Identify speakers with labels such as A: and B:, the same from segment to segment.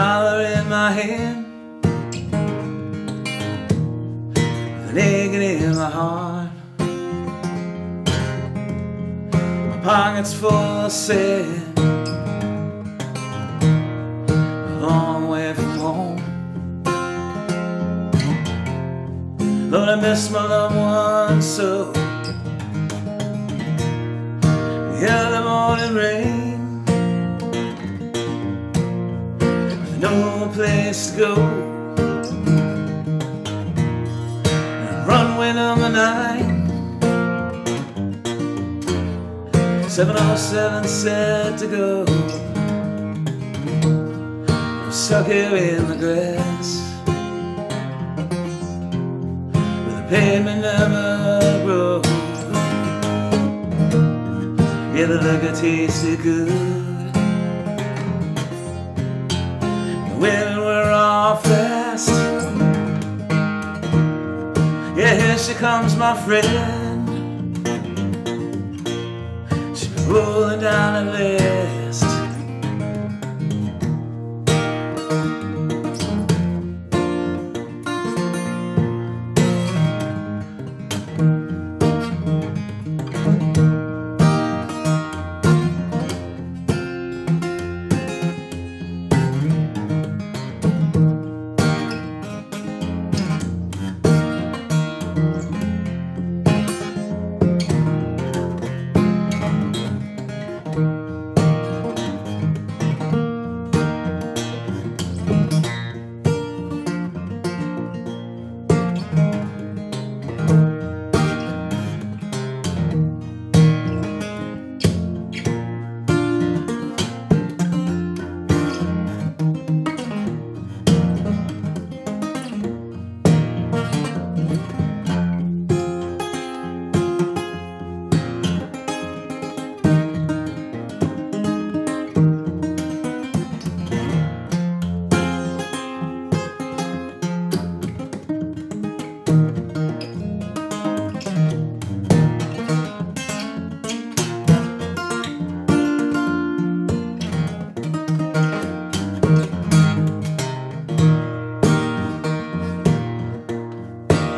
A: dollar in my hand, with an aching in my heart. My pockets full of sand, a long way from home. Lord, I miss my loved ones so. The early morning rain, with no place to go. And runway number 9, 707 set to go. I'm stuck here in the grass, where the pavement never grows. Yeah, the liquor tasted good, the women were all fast. Yeah, here she comes, my friend. She's been rolling down at last.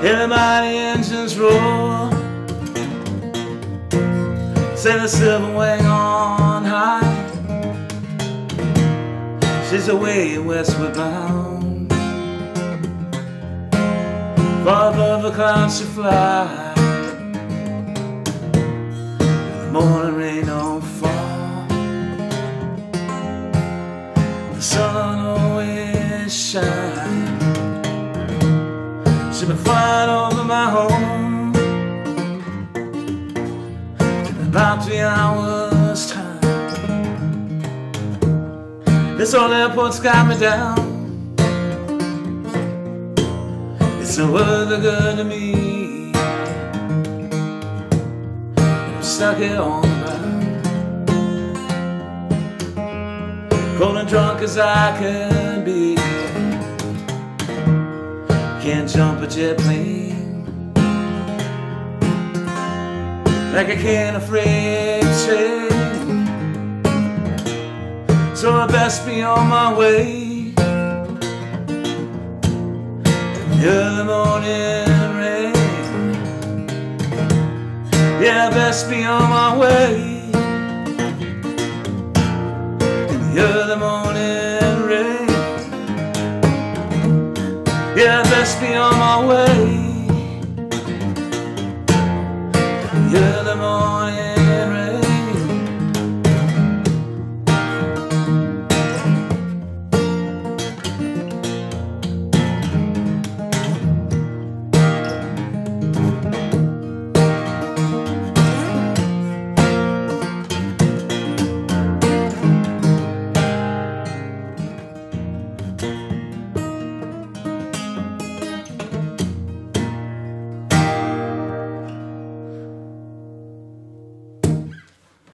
A: Hear the mighty engines roar, say the silver wing on high. She's away westward bound, far above the clouds she fly. The morning rain don't fall, the sun always shines. She's been flying over my home in about 3 hours time. This old airport's got me down, it's no other good to me. I'm stuck here on the ground, cold and drunk as I can be. Can't jump a jet plane like I can a freight train, so I best be on my way. The early morning rain, yeah, I best be on my way. In the early morning rain, yeah, I best be on my way.